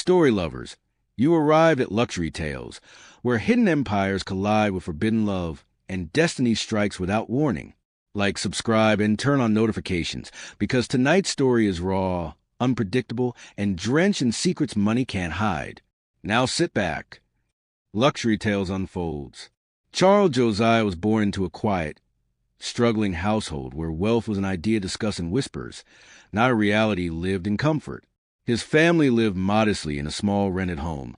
Story lovers, you arrived at luxury tales, where hidden empires collide with forbidden love and destiny strikes without warning. Like, subscribe, and turn on notifications, because tonight's story is raw, unpredictable, and drenched in secrets money can't hide. Now sit back. Luxury Tales unfolds. Charles Josiah was born into a quiet, struggling household where wealth was an idea discussed in whispers, not a reality lived in comfort. His family lived modestly in a small rented home,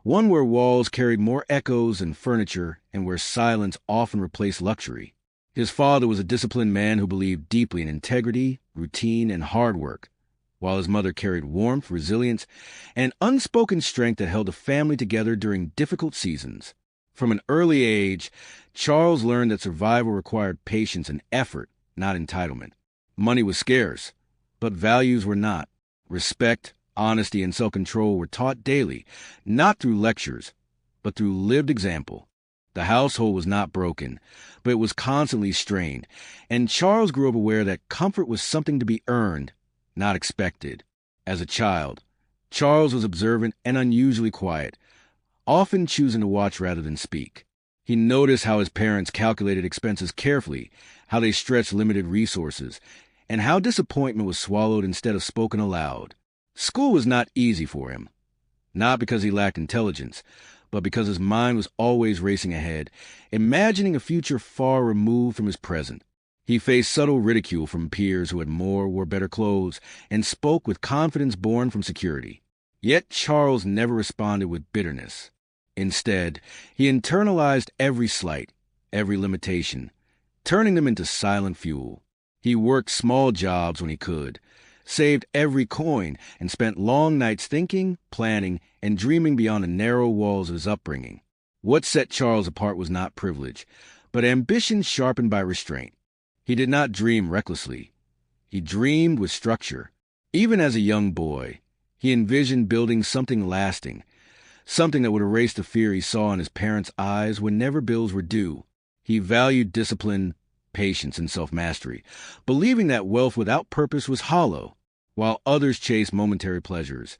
one where walls carried more echoes than furniture and where silence often replaced luxury. His father was a disciplined man who believed deeply in integrity, routine, and hard work, while his mother carried warmth, resilience, and unspoken strength that held the family together during difficult seasons. From an early age, Charles learned that survival required patience and effort, not entitlement. Money was scarce, but values were not. Respect, honesty, and self-control were taught daily, not through lectures, but through lived example. The household was not broken, but it was constantly strained, and Charles grew up aware that comfort was something to be earned, not expected. As a child, Charles was observant and unusually quiet, often choosing to watch rather than speak. He noticed how his parents calculated expenses carefully, how they stretched limited resources, and how disappointment was swallowed instead of spoken aloud. School was not easy for him, not because he lacked intelligence, but because his mind was always racing ahead, imagining a future far removed from his present. He faced subtle ridicule from peers who had more, wore better clothes, and spoke with confidence born from security. Yet Charles never responded with bitterness. Instead, he internalized every slight, every limitation, turning them into silent fuel. He worked small jobs when he could, saved every coin, and spent long nights thinking, planning, and dreaming beyond the narrow walls of his upbringing. What set Charles apart was not privilege, but ambition sharpened by restraint. He did not dream recklessly. He dreamed with structure. Even as a young boy, he envisioned building something lasting, something that would erase the fear he saw in his parents' eyes whenever bills were due. He valued discipline, patience, and self-mastery, believing that wealth without purpose was hollow. While others chased momentary pleasures,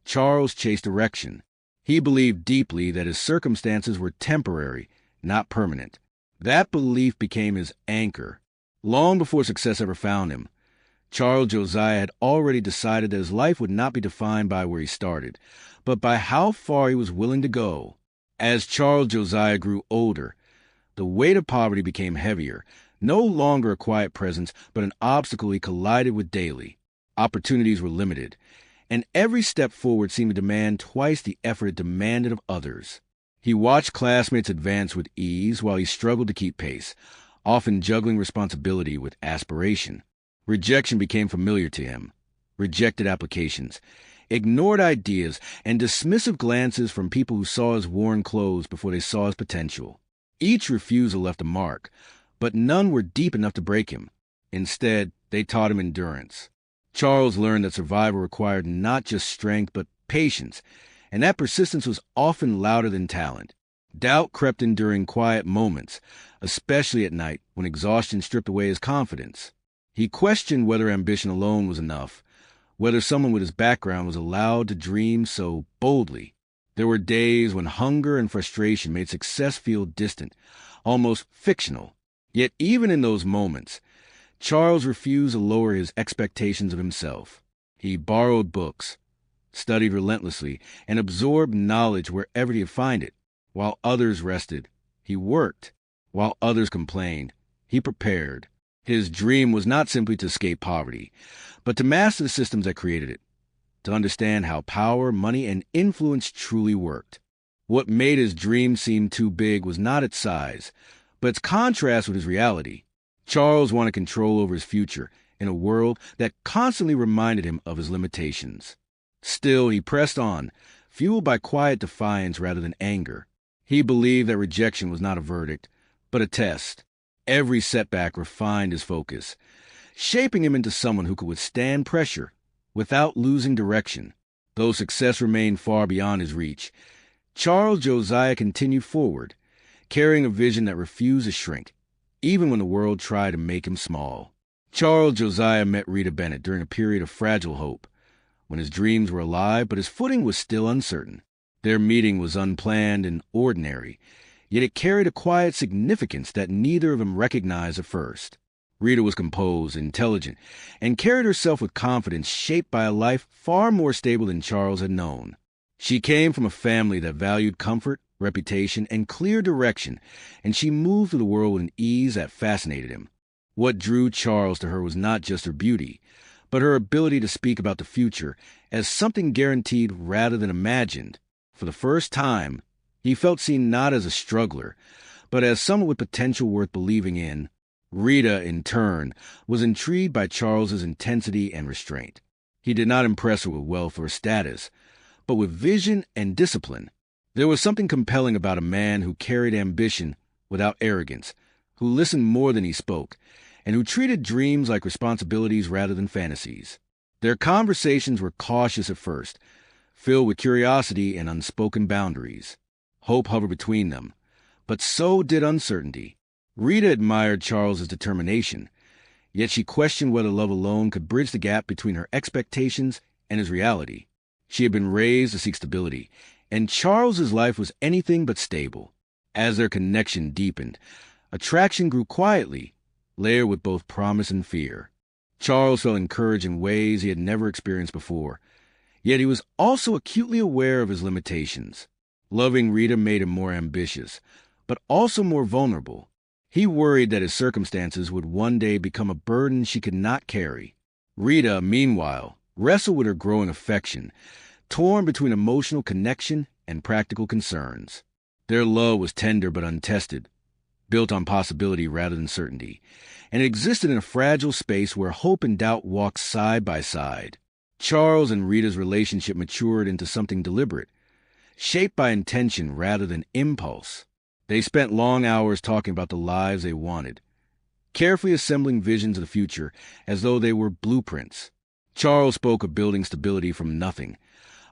Charles chased direction. He believed deeply that his circumstances were temporary, not permanent. That belief became his anchor. Long before success ever found him, Charles Josiah had already decided that his life would not be defined by where he started, but by how far he was willing to go. As Charles Josiah grew older, the weight of poverty became heavier, no longer a quiet presence, but an obstacle he collided with daily. Opportunities were limited, and every step forward seemed to demand twice the effort it demanded of others. He watched classmates advance with ease while he struggled to keep pace, often juggling responsibility with aspiration. Rejection became familiar to him. Rejected applications, ignored ideas, and dismissive glances from people who saw his worn clothes before they saw his potential. Each refusal left a mark, but none were deep enough to break him. Instead, they taught him endurance. Charles learned that survival required not just strength, but patience, and that persistence was often louder than talent. Doubt crept in during quiet moments, especially at night when exhaustion stripped away his confidence. He questioned whether ambition alone was enough, whether someone with his background was allowed to dream so boldly. There were days when hunger and frustration made success feel distant, almost fictional. Yet even in those moments, Charles refused to lower his expectations of himself. He borrowed books, studied relentlessly, and absorbed knowledge wherever he could find it. While others rested, he worked. While others complained, he prepared. His dream was not simply to escape poverty, but to master the systems that created it, to understand how power, money, and influence truly worked. What made his dream seem too big was not its size, but its contrast with his reality. Charles wanted control over his future in a world that constantly reminded him of his limitations. Still, he pressed on, fueled by quiet defiance rather than anger. He believed that rejection was not a verdict, but a test. Every setback refined his focus, shaping him into someone who could withstand pressure without losing direction. Though success remained far beyond his reach, Charles Josiah continued forward, carrying a vision that refused to shrink, even when the world tried to make him small. Charles Josiah met Rita Bennett during a period of fragile hope. when his dreams were alive but his footing was still uncertain. Their meeting was unplanned and ordinary, yet it carried a quiet significance that neither of them recognized at first. Rita was composed, intelligent, and carried herself with confidence shaped by a life far more stable than Charles had known. She came from a family that valued comfort, reputation, and clear direction, and she moved through the world with an ease that fascinated him. What drew Charles to her was not just her beauty, but her ability to speak about the future as something guaranteed rather than imagined. For the first time, he felt seen not as a struggler, but as someone with potential worth believing in. Rita, in turn, was intrigued by Charles's intensity and restraint. He did not impress her with wealth or status, but with vision and discipline. There was something compelling about a man who carried ambition without arrogance, who listened more than he spoke, and who treated dreams like responsibilities rather than fantasies. Their conversations were cautious at first, filled with curiosity and unspoken boundaries. Hope hovered between them, but so did uncertainty. Rita admired Charles's determination, yet she questioned whether love alone could bridge the gap between her expectations and his reality. She had been raised to seek stability, and Charles's life was anything but stable. As their connection deepened, attraction grew quietly, layered with both promise and fear. Charles felt encouraged in ways he had never experienced before, yet he was also acutely aware of his limitations. Loving Rita made him more ambitious, but also more vulnerable. He worried that his circumstances would one day become a burden she could not carry. Rita, meanwhile, wrestled with her growing affection, torn between emotional connection and practical concerns. Their love was tender but untested, built on possibility rather than certainty, and existed in a fragile space where hope and doubt walked side by side. Charles and Rita's relationship matured into something deliberate, shaped by intention rather than impulse. They spent long hours talking about the lives they wanted, carefully assembling visions of the future as though they were blueprints. Charles spoke of building stability from nothing,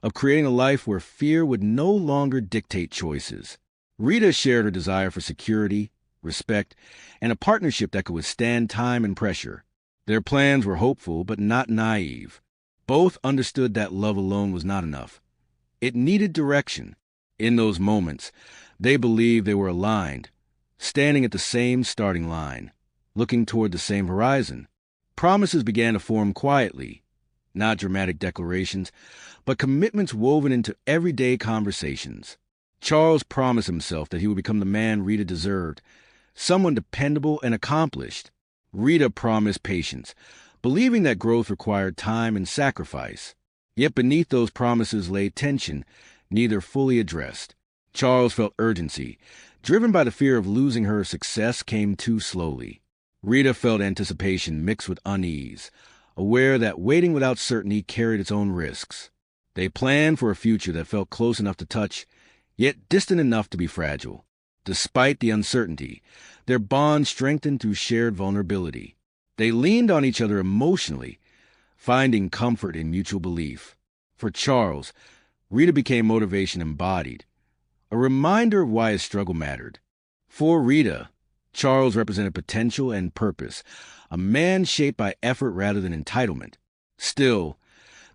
of creating a life where fear would no longer dictate choices. Rita shared her desire for security, respect, and a partnership that could withstand time and pressure. Their plans were hopeful but not naive. Both understood that love alone was not enough. It needed direction. In those moments, they believed they were aligned, standing at the same starting line, looking toward the same horizon. Promises began to form quietly, not dramatic declarations, but commitments woven into everyday conversations. Charles promised himself that he would become the man Rita deserved, someone dependable and accomplished. Rita promised patience, believing that growth required time and sacrifice. Yet beneath those promises lay tension, neither fully addressed. Charles felt urgency, driven by the fear of losing her. Success came too slowly. Rita felt anticipation mixed with unease, aware that waiting without certainty carried its own risks. They planned for a future that felt close enough to touch, yet distant enough to be fragile. Despite the uncertainty, their bond strengthened through shared vulnerability. They leaned on each other emotionally, finding comfort in mutual belief. For Charles, Rita became motivation embodied, a reminder of why his struggle mattered. For Rita, Charles represented potential and purpose, a man shaped by effort rather than entitlement. Still,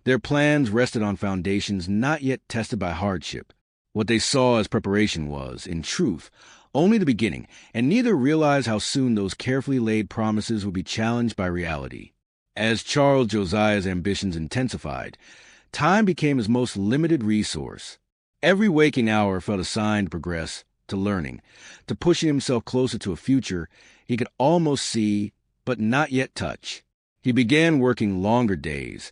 their plans rested on foundations not yet tested by hardship. What they saw as preparation was, in truth, only the beginning, and neither realized how soon those carefully laid promises would be challenged by reality. As Charles Josiah's ambitions intensified, time became his most limited resource. Every waking hour felt assigned to progress, to learning, to pushing himself closer to a future he could almost see but not yet touch. He began working longer days,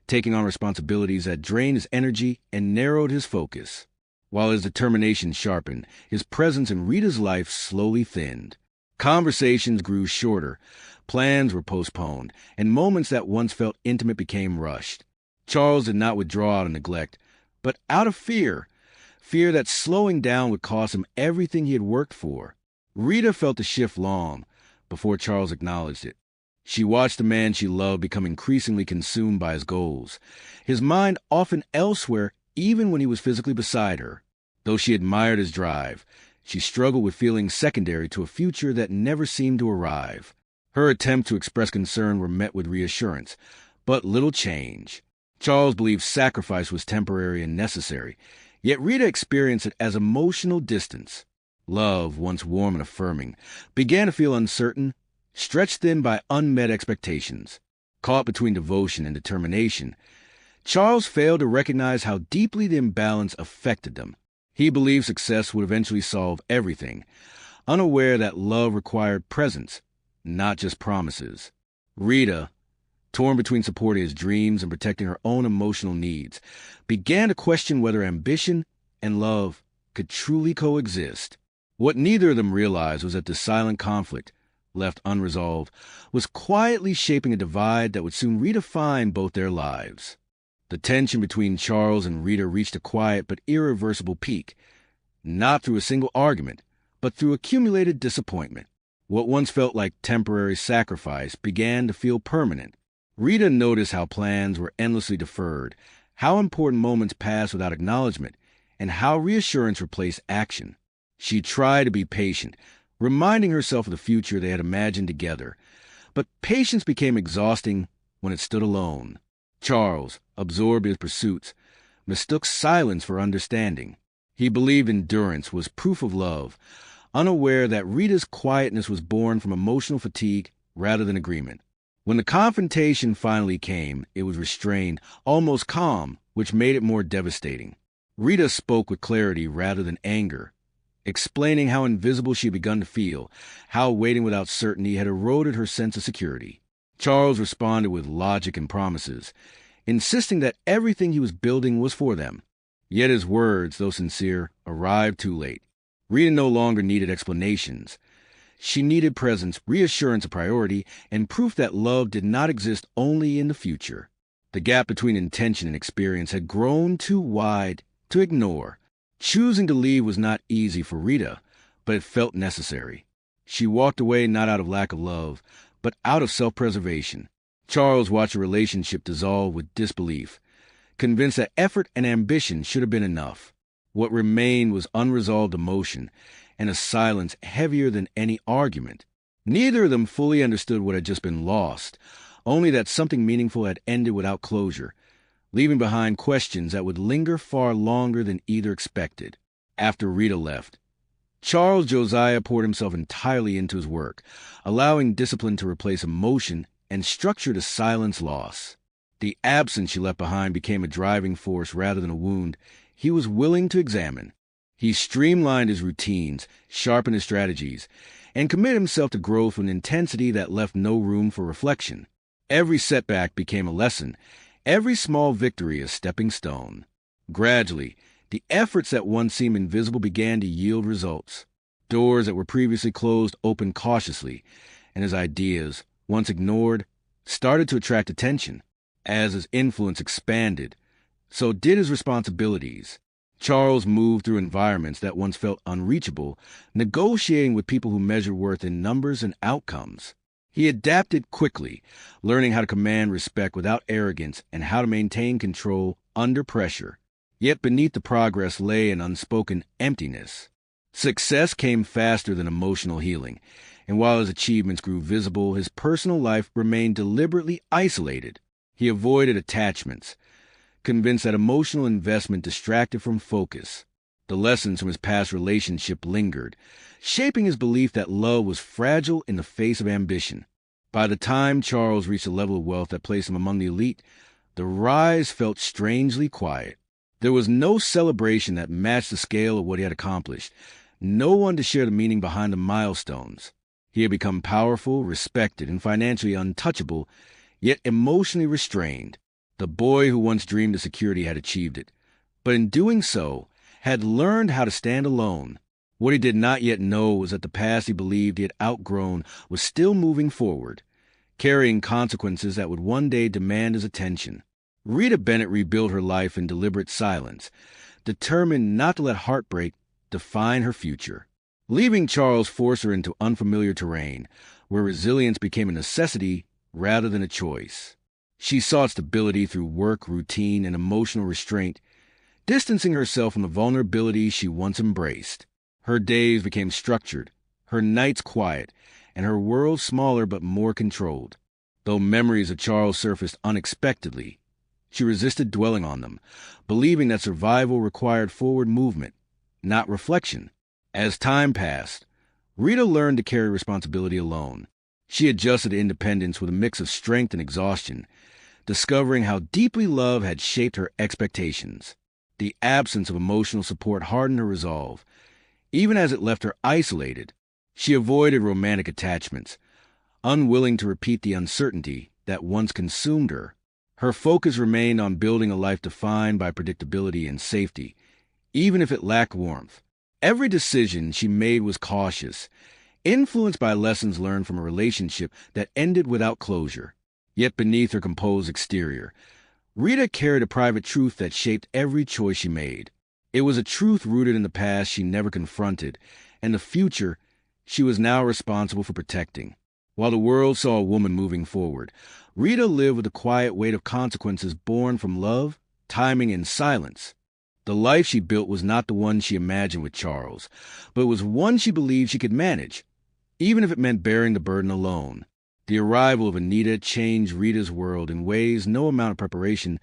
taking on responsibilities that drained his energy and narrowed his focus. While his determination sharpened, his presence in Rita's life slowly thinned. Conversations grew shorter, plans were postponed, and moments that once felt intimate became rushed. Charles did not withdraw out of neglect, but out of fear that slowing down would cost him everything he had worked for. Rita felt the shift long before Charles acknowledged it. She watched the man she loved become increasingly consumed by his goals, his mind often elsewhere even when he was physically beside her. Though she admired his drive, she struggled with feelings secondary to a future that never seemed to arrive. Her attempts to express concern were met with reassurance, but little change. Charles believed sacrifice was temporary and necessary, yet Rita experienced it as emotional distance. Love, once warm and affirming, began to feel uncertain, stretched thin by unmet expectations. Caught between devotion and determination, Charles failed to recognize how deeply the imbalance affected them. He believed success would eventually solve everything, unaware that love required presence, not just promises. Rita, torn between supporting his dreams and protecting her own emotional needs, began to question whether ambition and love could truly coexist. What neither of them realized was that the silent conflict, left unresolved, was quietly shaping a divide that would soon redefine both their lives. The tension between Charles and Rita reached a quiet but irreversible peak, not through a single argument, but through accumulated disappointment. What once felt like temporary sacrifice began to feel permanent. Rita noticed how plans were endlessly deferred, how important moments passed without acknowledgement, and how reassurance replaced action. She tried to be patient, reminding herself of the future they had imagined together. But patience became exhausting when it stood alone. Charles, absorbed in his pursuits, mistook silence for understanding. He believed endurance was proof of love, unaware that Rita's quietness was born from emotional fatigue rather than agreement. When the confrontation finally came, it was restrained, almost calm, which made it more devastating. Rita spoke with clarity rather than anger, explaining how invisible she had begun to feel, how waiting without certainty had eroded her sense of security. Charles responded with logic and promises, insisting that everything he was building was for them. Yet his words, though sincere, arrived too late. Rita no longer needed explanations. She needed presence, reassurance a priority, and proof that love did not exist only in the future. The gap between intention and experience had grown too wide to ignore. Choosing to leave was not easy for Rita, but it felt necessary. She walked away not out of lack of love, but out of self-preservation. Charles watched a relationship dissolve with disbelief, convinced that effort and ambition should have been enough. What remained was unresolved emotion and a silence heavier than any argument. Neither of them fully understood what had just been lost, only that something meaningful had ended without closure, leaving behind questions that would linger far longer than either expected. After Rita left, Charles Josiah poured himself entirely into his work, allowing discipline to replace emotion and structure to silence loss. The absence she left behind became a driving force rather than a wound he was willing to examine. He streamlined his routines, sharpened his strategies, and committed himself to growth with an intensity that left no room for reflection. Every setback became a lesson, every small victory a stepping stone. Gradually, the efforts that once seemed invisible began to yield results. Doors that were previously closed opened cautiously, and his ideas, once ignored, started to attract attention. As his influence expanded, so did his responsibilities. Charles moved through environments that once felt unreachable, negotiating with people who measured worth in numbers and outcomes. He adapted quickly, learning how to command respect without arrogance and how to maintain control under pressure. Yet beneath the progress lay an unspoken emptiness. Success came faster than emotional healing, and while his achievements grew visible, his personal life remained deliberately isolated. He avoided attachments, convinced that emotional investment distracted from focus. The lessons from his past relationship lingered, shaping his belief that love was fragile in the face of ambition. By the time Charles reached a level of wealth that placed him among the elite, the rise felt strangely quiet. There was no celebration that matched the scale of what he had accomplished, no one to share the meaning behind the milestones. He had become powerful, respected, and financially untouchable, yet emotionally restrained. The boy who once dreamed of security had achieved it, but in doing so, had learned how to stand alone. What he did not yet know was that the past he believed he had outgrown was still moving forward, carrying consequences that would one day demand his attention. Rita Bennett rebuilt her life in deliberate silence, determined not to let heartbreak define her future. Leaving Charles forced her into unfamiliar terrain, where resilience became a necessity rather than a choice. She sought stability through work, routine, and emotional restraint, distancing herself from the vulnerability she once embraced. Her days became structured, her nights quiet, and her world smaller but more controlled. Though memories of Charles surfaced unexpectedly, She resisted dwelling on them, believing that survival required forward movement, not reflection. As time passed, Rita learned to carry responsibility alone. She adjusted to independence with a mix of strength and exhaustion, discovering how deeply love had shaped her expectations. The absence of emotional support hardened her resolve, even as it left her isolated. She avoided romantic attachments, unwilling to repeat the uncertainty that once consumed her. Her focus remained on building a life defined by predictability and safety, even if it lacked warmth. Every decision she made was cautious, influenced by lessons learned from a relationship that ended without closure. Yet beneath her composed exterior, Rita carried a private truth that shaped every choice she made. It was a truth rooted in the past she never confronted, and the future she was now responsible for protecting. While the world saw a woman moving forward, Rita lived with the quiet weight of consequences born from love, timing, and silence. The life she built was not the one she imagined with Charles, but it was one she believed she could manage, even if it meant bearing the burden alone. The arrival of Anita changed Rita's world in ways no amount of preparation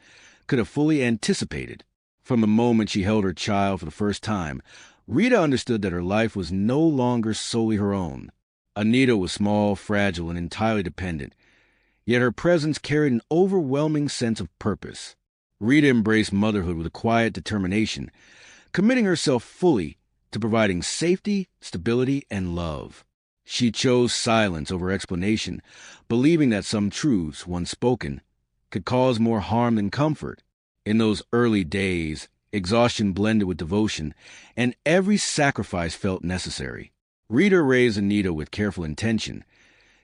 could have fully anticipated. From the moment she held her child for the first time, Rita understood that her life was no longer solely her own. Anita was small, fragile, and entirely dependent, yet her presence carried an overwhelming sense of purpose. Rita embraced motherhood with a quiet determination, committing herself fully to providing safety, stability, and love. She chose silence over explanation, believing that some truths, once spoken, could cause more harm than comfort. In those early days, exhaustion blended with devotion, and every sacrifice felt necessary. Rita raised Anita with careful intention,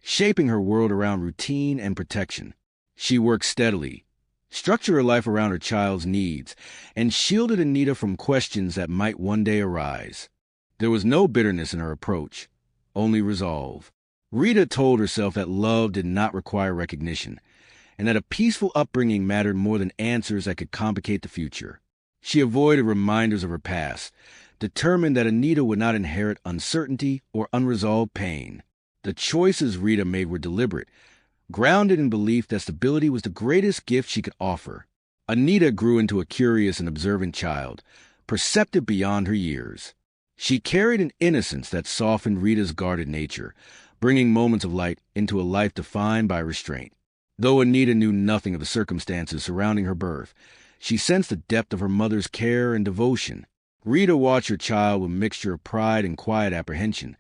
shaping her world around routine and protection. She worked steadily, structured her life around her child's needs, and shielded Anita from questions that might one day arise. There was no bitterness in her approach, only resolve. Rita told herself that love did not require recognition, and that a peaceful upbringing mattered more than answers that could complicate the future. She avoided reminders of her past, determined that Anita would not inherit uncertainty or unresolved pain. The choices Rita made were deliberate, grounded in belief that stability was the greatest gift she could offer. Anita grew into a curious and observant child, perceptive beyond her years. She carried an innocence that softened Rita's guarded nature, bringing moments of light into a life defined by restraint. Though Anita knew nothing of the circumstances surrounding her birth, she sensed the depth of her mother's care and devotion. Rita watched her child with a mixture of pride and quiet apprehension,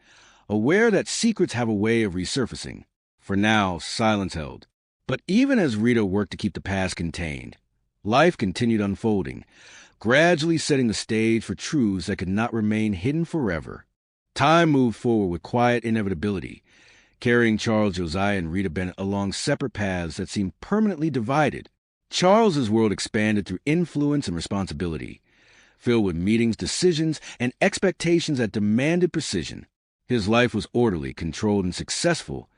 aware that secrets have a way of resurfacing. For now, silence held. But even as Rita worked to keep the past contained, life continued unfolding, gradually setting the stage for truths that could not remain hidden forever. Time moved forward with quiet inevitability, carrying Charles Josiah and Rita Bennett along separate paths that seemed permanently divided. Charles's world expanded through influence and responsibility, filled with meetings, decisions, and expectations that demanded precision. His life was orderly, controlled, and successful,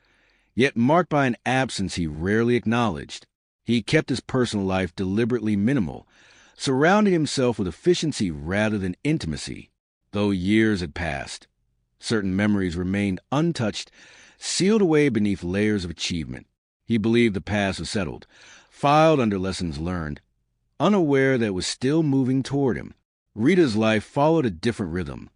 yet marked by an absence he rarely acknowledged. He kept his personal life deliberately minimal, surrounding himself with efficiency rather than intimacy. Though years had passed, certain memories remained untouched, sealed away beneath layers of achievement. He believed the past was settled, filed under lessons learned, unaware that it was still moving toward him. Rita's life followed a different rhythm,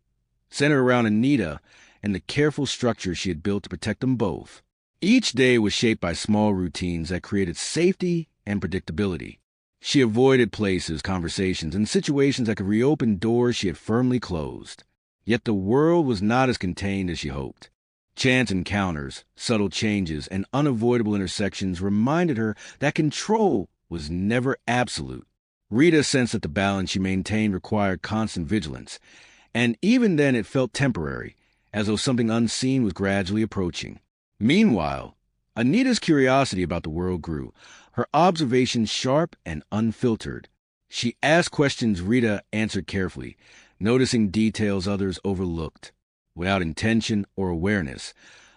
centered around Anita and the careful structure she had built to protect them both. Each day was shaped by small routines that created safety and predictability. She avoided places, conversations, and situations that could reopen doors she had firmly closed. Yet the world was not as contained as she hoped. Chance encounters, subtle changes, and unavoidable intersections reminded her that control was never absolute. Rita sensed that the balance she maintained required constant vigilance, and even then it felt temporary, as though something unseen was gradually approaching. Meanwhile, Anita's curiosity about the world grew, her observations sharp and unfiltered. She asked questions Rita answered carefully, noticing details others overlooked. Without intention or awareness,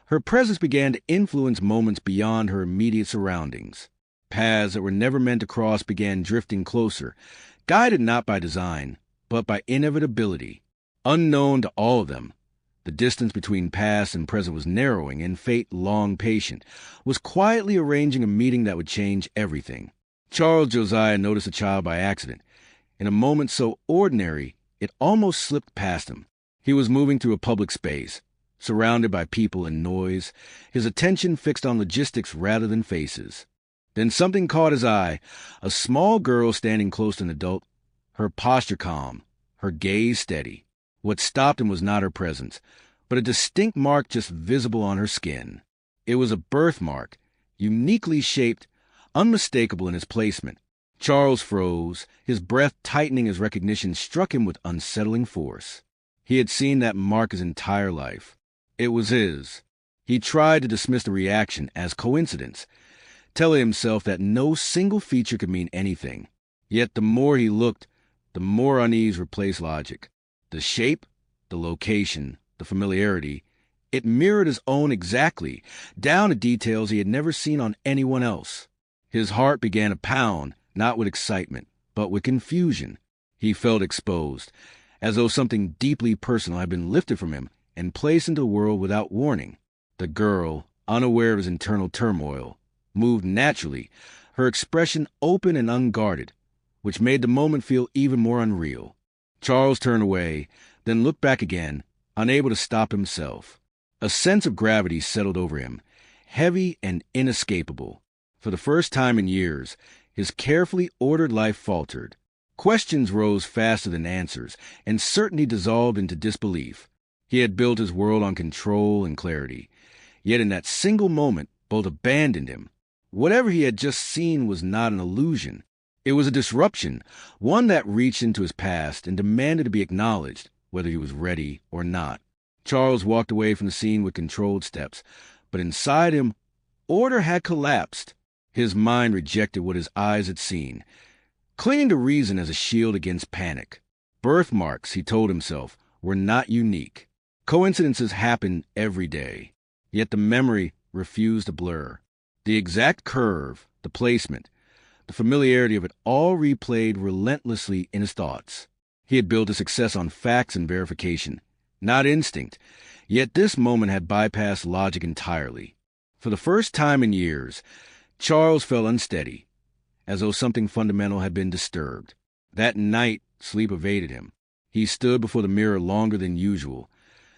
her presence began to influence moments beyond her immediate surroundings. Paths that were never meant to cross began drifting closer, guided not by design, but by inevitability. Unknown to all of them, the distance between past and present was narrowing, and fate, long patient, was quietly arranging a meeting that would change everything. Charles Josiah noticed a child by accident. In a moment so ordinary, it almost slipped past him. He was moving through a public space, surrounded by people and noise, his attention fixed on logistics rather than faces. Then something caught his eye, a small girl standing close to an adult, her posture calm, her gaze steady. What stopped him was not her presence, but a distinct mark just visible on her skin. It was a birthmark, uniquely shaped, unmistakable in its placement. Charles froze, his breath tightening as recognition struck him with unsettling force. He had seen that mark his entire life. It was his. He tried to dismiss the reaction as coincidence, telling himself that no single feature could mean anything. Yet the more he looked, the more unease replaced logic. The shape, the location, the familiarity, it mirrored his own exactly, down to details he had never seen on anyone else. His heart began to pound, not with excitement, but with confusion. He felt exposed, as though something deeply personal had been lifted from him and placed into the world without warning. The girl, unaware of his internal turmoil, moved naturally, her expression open and unguarded, which made the moment feel even more unreal. Charles turned away, then looked back again, unable to stop himself. A sense of gravity settled over him, heavy and inescapable. For the first time in years, his carefully ordered life faltered. Questions rose faster than answers, and certainty dissolved into disbelief. He had built his world on control and clarity, yet in that single moment, both abandoned him. Whatever he had just seen was not an illusion. It was a disruption, one that reached into his past and demanded to be acknowledged, whether he was ready or not. Charles walked away from the scene with controlled steps, but inside him, order had collapsed. His mind rejected what his eyes had seen, clinging to reason as a shield against panic. Birthmarks, he told himself, were not unique. Coincidences happen every day, yet the memory refused to blur. The exact curve, the placement, the familiarity of it all replayed relentlessly in his thoughts. He had built his success on facts and verification, not instinct, yet this moment had bypassed logic entirely. For the first time in years, Charles felt unsteady, as though something fundamental had been disturbed. That night, sleep evaded him. He stood before the mirror longer than usual,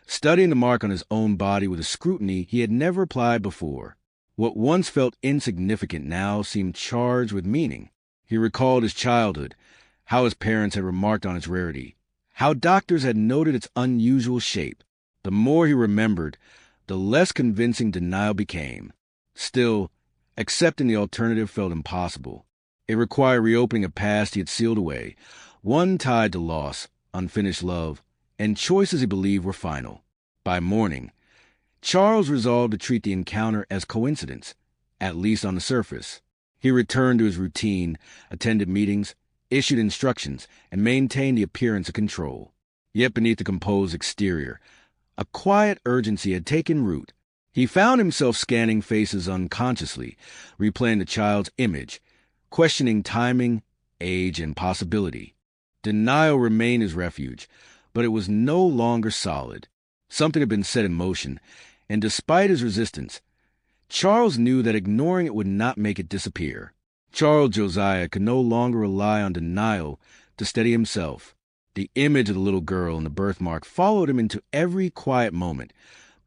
studying the mark on his own body with a scrutiny he had never applied before. What once felt insignificant now seemed charged with meaning. He recalled his childhood, how his parents had remarked on its rarity, how doctors had noted its unusual shape. The more he remembered, the less convincing denial became. Still, accepting the alternative felt impossible. It required reopening a past he had sealed away, one tied to loss, unfinished love, and choices he believed were final. By morning, Charles resolved to treat the encounter as coincidence, at least on the surface. He returned to his routine, attended meetings, issued instructions, and maintained the appearance of control. Yet beneath the composed exterior, a quiet urgency had taken root. He found himself scanning faces unconsciously, replaying the child's image, questioning timing, age, and possibility. Denial remained his refuge, but it was no longer solid. Something had been set in motion, and despite his resistance, Charles knew that ignoring it would not make it disappear. Charles Josiah could no longer rely on denial to steady himself. The image of the little girl in the birthmark followed him into every quiet moment,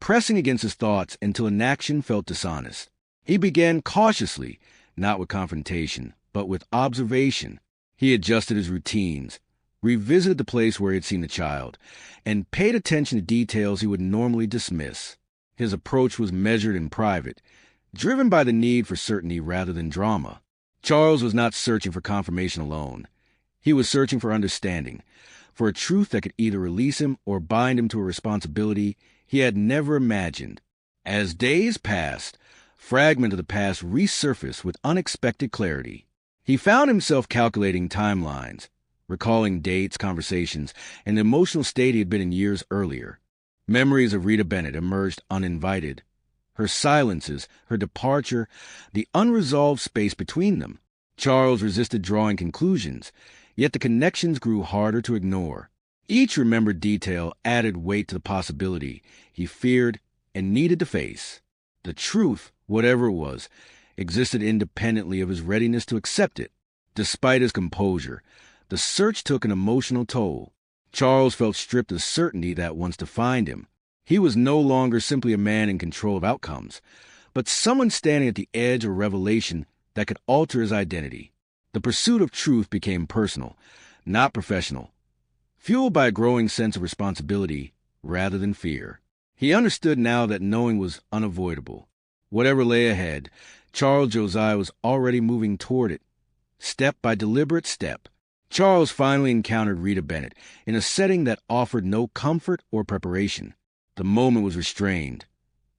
pressing against his thoughts until inaction felt dishonest. He began cautiously, not with confrontation, but with observation. He adjusted his routines, revisited the place where he had seen the child, and paid attention to details he would normally dismiss. His approach was measured and private, driven by the need for certainty rather than drama. Charles was not searching for confirmation alone. He was searching for understanding, for a truth that could either release him or bind him to a responsibility he had never imagined. As days passed, fragments of the past resurfaced with unexpected clarity. He found himself calculating timelines, recalling dates, conversations, and the emotional state he had been in years earlier. Memories of Rita Bennett emerged uninvited. Her silences, her departure, the unresolved space between them. Charles resisted drawing conclusions, yet the connections grew harder to ignore. Each remembered detail added weight to the possibility he feared and needed to face. The truth, whatever it was, existed independently of his readiness to accept it. Despite his composure, the search took an emotional toll. Charles felt stripped of certainty that once defined him. He was no longer simply a man in control of outcomes, but someone standing at the edge of revelation that could alter his identity. The pursuit of truth became personal, not professional, fueled by a growing sense of responsibility rather than fear. He understood now that knowing was unavoidable. Whatever lay ahead, Charles Josiah was already moving toward it, step by deliberate step. Charles finally encountered Rita Bennett in a setting that offered no comfort or preparation. The moment was restrained,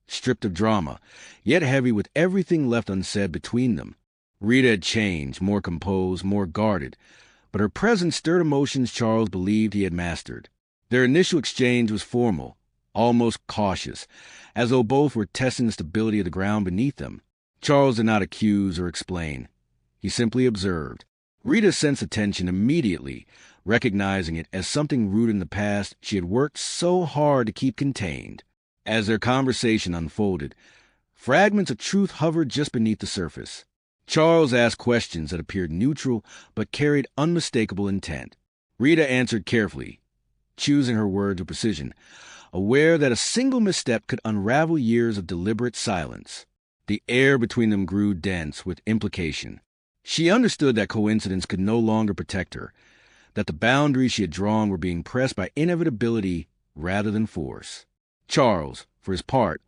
stripped of drama, yet heavy with everything left unsaid between them. Rita had changed, more composed, more guarded, but her presence stirred emotions Charles believed he had mastered. Their initial exchange was formal, almost cautious, as though both were testing the stability of the ground beneath them. Charles did not accuse or explain. He simply observed. Rita sensed the tension immediately, recognizing it as something rooted in the past she had worked so hard to keep contained. As their conversation unfolded, fragments of truth hovered just beneath the surface. Charles asked questions that appeared neutral but carried unmistakable intent. Rita answered carefully, choosing her words with precision, aware that a single misstep could unravel years of deliberate silence. The air between them grew dense with implication. She understood that coincidence could no longer protect her, that the boundaries she had drawn were being pressed by inevitability rather than force. Charles, for his part,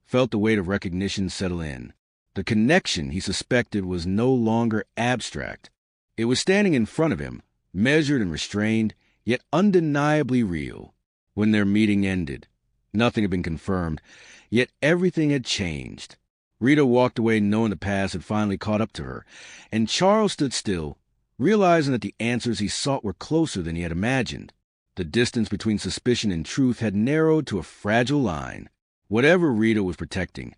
felt the weight of recognition settle in. The connection he suspected was no longer abstract. It was standing in front of him, measured and restrained, yet undeniably real. When their meeting ended, nothing had been confirmed, yet everything had changed. Rita walked away knowing the past had finally caught up to her, and Charles stood still, realizing that the answers he sought were closer than he had imagined. The distance between suspicion and truth had narrowed to a fragile line. Whatever Rita was protecting,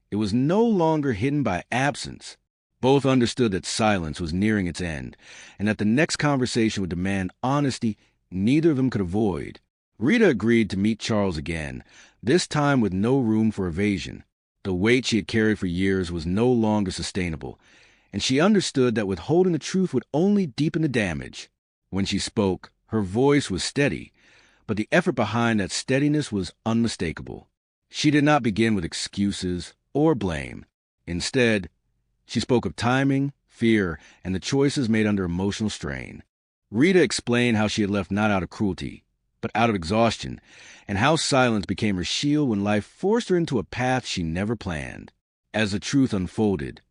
it was no longer hidden by absence. Both understood that silence was nearing its end, and that the next conversation would demand honesty neither of them could avoid. Rita agreed to meet Charles again, this time with no room for evasion. The weight she had carried for years was no longer sustainable, and she understood that withholding the truth would only deepen the damage. When she spoke, her voice was steady, but the effort behind that steadiness was unmistakable. She did not begin with excuses or blame. Instead, she spoke of timing, fear, and the choices made under emotional strain. Rita explained how she had left not out of cruelty, but out of exhaustion, and how silence became her shield when life forced her into a path she never planned. As the truth unfolded,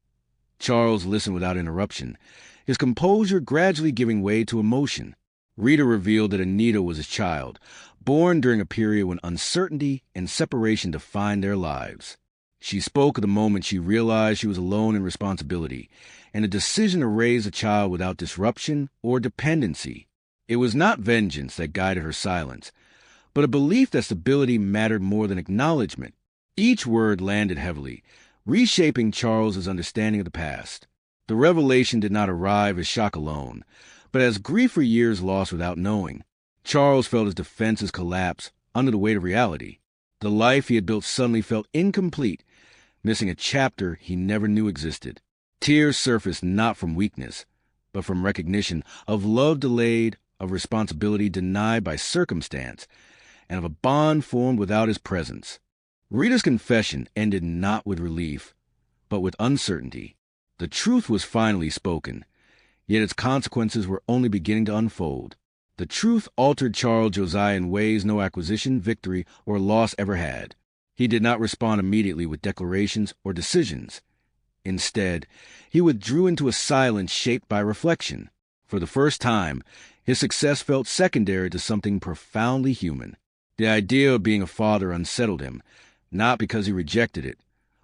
Charles listened without interruption, his composure gradually giving way to emotion. Rita revealed that Anita was his child, born during a period when uncertainty and separation defined their lives. She spoke of the moment she realized she was alone in responsibility, and the decision to raise a child without disruption or dependency. It was not vengeance that guided her silence, but a belief that stability mattered more than acknowledgement. Each word landed heavily, reshaping Charles's understanding of the past. The revelation did not arrive as shock alone, but as grief for years lost without knowing. Charles felt his defenses collapse under the weight of reality. The life he had built suddenly felt incomplete, missing a chapter he never knew existed. Tears surfaced not from weakness, but from recognition of love delayed, of responsibility denied by circumstance, and of a bond formed without his presence. Rita's confession ended not with relief, but with uncertainty. The truth was finally spoken, yet its consequences were only beginning to unfold. The truth altered Charles Josiah in ways no acquisition, victory, or loss ever had. He did not respond immediately with declarations or decisions. Instead, he withdrew into a silence shaped by reflection. For the first time, his success felt secondary to something profoundly human. The idea of being a father unsettled him, not because he rejected it,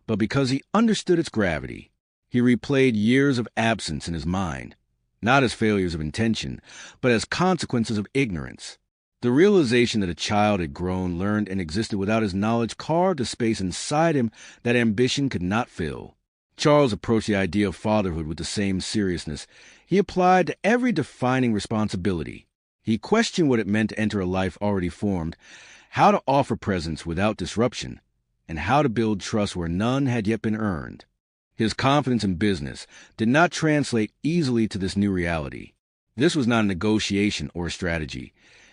but because he understood its gravity. He replayed years of absence in his mind, not as failures of intention, but as consequences of ignorance. The realization that a child had grown, learned, and existed without his knowledge carved a space inside him that ambition could not fill. Charles approached the idea of fatherhood with the same seriousness he applied to every defining responsibility. He questioned what it meant to enter a life already formed, how to offer presence without disruption, and how to build trust where none had yet been earned. His confidence in business did not translate easily to this new reality. This was not a negotiation or a strategy.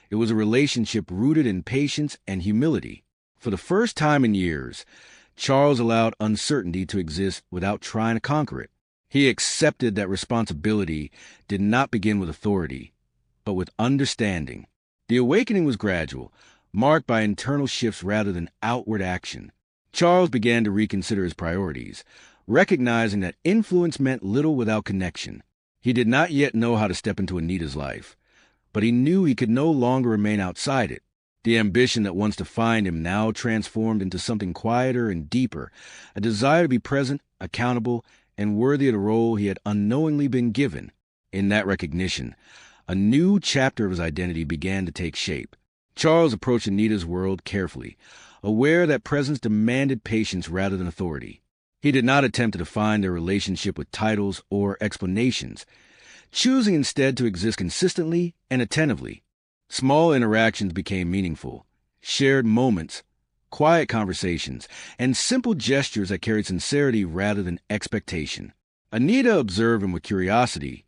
It was a relationship rooted in patience and humility. For the first time in years, Charles allowed uncertainty to exist without trying to conquer it. He accepted that responsibility did not begin with authority, but with understanding. The awakening was gradual, marked by internal shifts rather than outward action. Charles began to reconsider his priorities, recognizing that influence meant little without connection. He did not yet know how to step into Anita's life, but he knew he could no longer remain outside it. The ambition that once defined him now transformed into something quieter and deeper, a desire to be present, accountable, and worthy of the role he had unknowingly been given. In that recognition, a new chapter of his identity began to take shape. Charles approached Anita's world carefully, aware that presence demanded patience rather than authority. He did not attempt to define their relationship with titles or explanations, choosing instead to exist consistently and attentively. Small interactions became meaningful, shared moments, quiet conversations, and simple gestures that carried sincerity rather than expectation. Anita observed him with curiosity,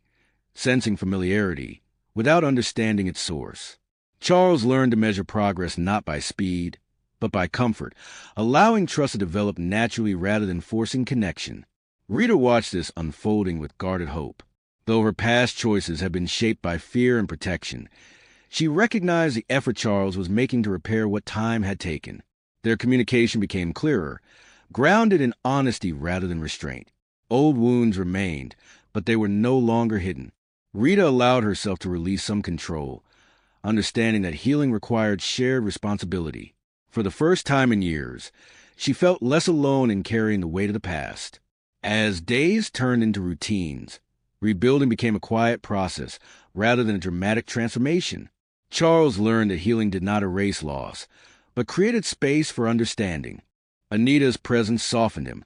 sensing familiarity, without understanding its source. Charles learned to measure progress not by speed, but by comfort, allowing trust to develop naturally rather than forcing connection. Rita watched this unfolding with guarded hope. Though her past choices had been shaped by fear and protection, she recognized the effort Charles was making to repair what time had taken. Their communication became clearer, grounded in honesty rather than restraint. Old wounds remained, but they were no longer hidden. Rita allowed herself to release some control, understanding that healing required shared responsibility. For the first time in years, she felt less alone in carrying the weight of the past. As days turned into routines, rebuilding became a quiet process rather than a dramatic transformation. Charles learned that healing did not erase loss, but created space for understanding. Anita's presence softened him,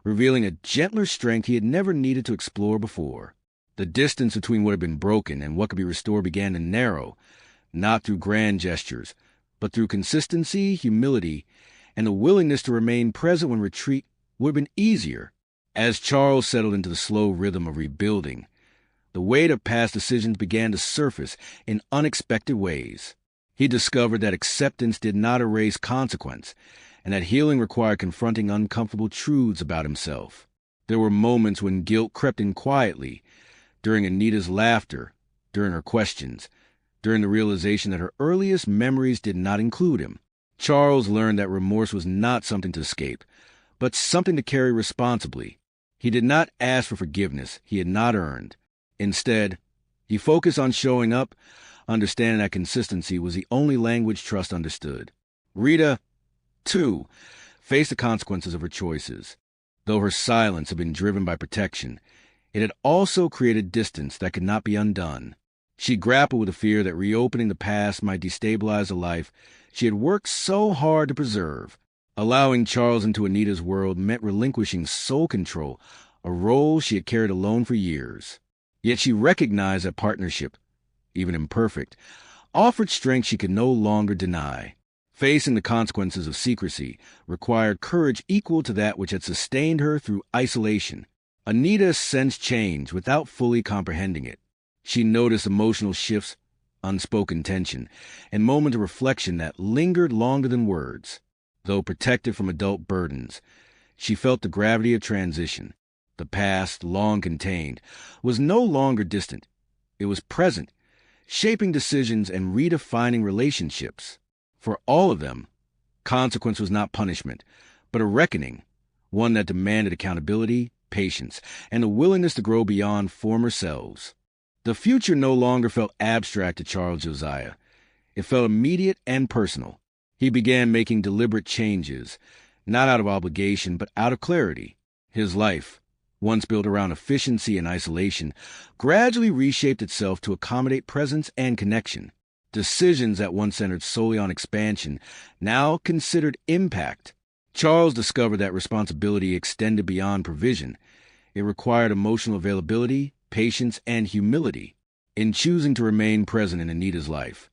revealing a gentler strength he had never needed to explore before. The distance between what had been broken and what could be restored began to narrow, not through grand gestures, but through consistency, humility, and the willingness to remain present when retreat would have been easier. As Charles settled into the slow rhythm of rebuilding, the weight of past decisions began to surface in unexpected ways. He discovered that acceptance did not erase consequence, and that healing required confronting uncomfortable truths about himself. There were moments when guilt crept in quietly, during Anita's laughter, during her questions, during the realization that her earliest memories did not include him. Charles learned that remorse was not something to escape, but something to carry responsibly. He did not ask for forgiveness he had not earned. Instead, he focused on showing up, understanding that consistency was the only language trust understood. Rita, too, faced the consequences of her choices. Though her silence had been driven by protection, it had also created distance that could not be undone. She grappled with the fear that reopening the past might destabilize the life she had worked so hard to preserve. Allowing Charles into Anita's world meant relinquishing sole control, a role she had carried alone for years. Yet she recognized that partnership, even imperfect, offered strength she could no longer deny. Facing the consequences of secrecy required courage equal to that which had sustained her through isolation. Anita sensed change without fully comprehending it. She noticed emotional shifts, unspoken tension, and moments of reflection that lingered longer than words. Though protected from adult burdens, she felt the gravity of transition. The past, long contained, was no longer distant. It was present, shaping decisions and redefining relationships. For all of them, consequence was not punishment, but a reckoning, one that demanded accountability, patience, and a willingness to grow beyond former selves. The future no longer felt abstract to Charles Josiah. It felt immediate and personal. He began making deliberate changes, not out of obligation, but out of clarity. His life, once built around efficiency and isolation, gradually reshaped itself to accommodate presence and connection. Decisions that once centered solely on expansion now considered impact. Charles discovered that responsibility extended beyond provision. It required emotional availability, patience, and humility. In choosing to remain present in Anita's life,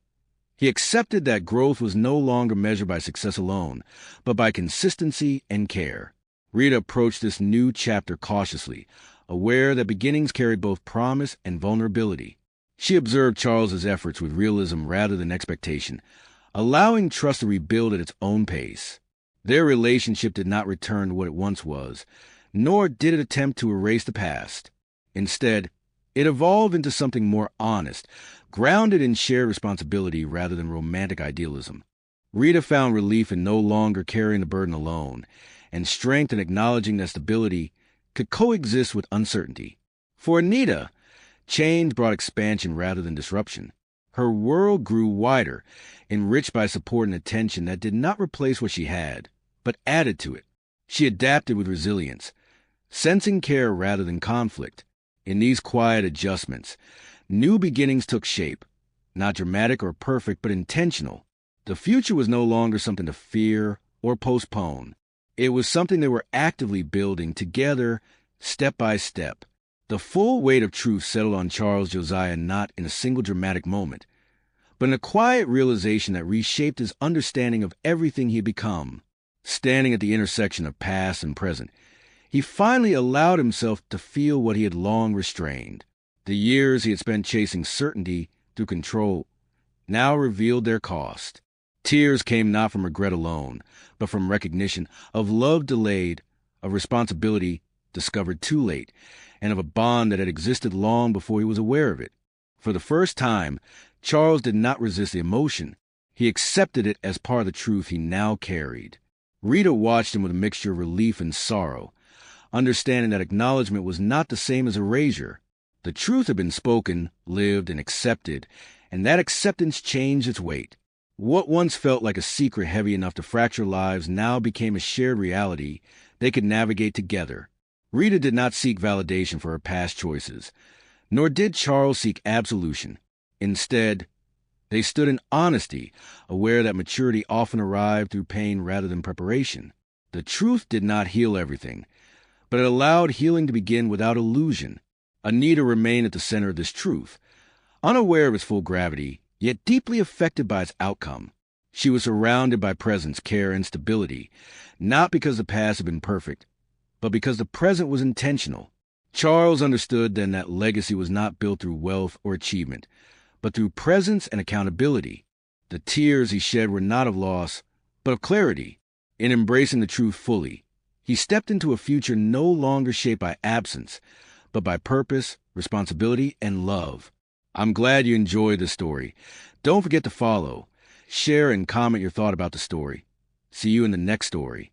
he accepted that growth was no longer measured by success alone, but by consistency and care. Rita approached this new chapter cautiously, aware that beginnings carried both promise and vulnerability. She observed Charles's efforts with realism rather than expectation, allowing trust to rebuild at its own pace. Their relationship did not return to what it once was, nor did it attempt to erase the past. Instead, it evolved into something more honest, grounded in shared responsibility rather than romantic idealism. Rita found relief in no longer carrying the burden alone, and strength in acknowledging that stability could coexist with uncertainty. For Anita, change brought expansion rather than disruption. Her world grew wider, enriched by support and attention that did not replace what she had, but added to it. She adapted with resilience, sensing care rather than conflict. In these quiet adjustments, new beginnings took shape, not dramatic or perfect, but intentional. The future was no longer something to fear or postpone. It was something they were actively building together, step by step. The full weight of truth settled on Charles Josiah not in a single dramatic moment, but in a quiet realization that reshaped his understanding of everything he had become. Standing at the intersection of past and present, he finally allowed himself to feel what he had long restrained. The years he had spent chasing certainty through control now revealed their cost. Tears came not from regret alone, but from recognition of love delayed, of responsibility discovered too late, and of a bond that had existed long before he was aware of it. For the first time, Charles did not resist the emotion. He accepted it as part of the truth he now carried. Rita watched him with a mixture of relief and sorrow, understanding that acknowledgement was not the same as erasure. The truth had been spoken, lived, and accepted, and that acceptance changed its weight. What once felt like a secret heavy enough to fracture lives now became a shared reality they could navigate together. Rita did not seek validation for her past choices, nor did Charles seek absolution. Instead, they stood in honesty, aware that maturity often arrived through pain rather than preparation. The truth did not heal everything, but it allowed healing to begin without illusion. Anita remained at the center of this truth, unaware of its full gravity, yet deeply affected by its outcome. She was surrounded by presence, care, and stability, not because the past had been perfect, but because the present was intentional. Charles understood then that legacy was not built through wealth or achievement, but through presence and accountability. The tears he shed were not of loss, but of clarity. In embracing the truth fully, he stepped into a future no longer shaped by absence, but by purpose, responsibility, and love. I'm glad you enjoyed this story. Don't forget to follow, share, and comment your thought about the story. See you in the next story.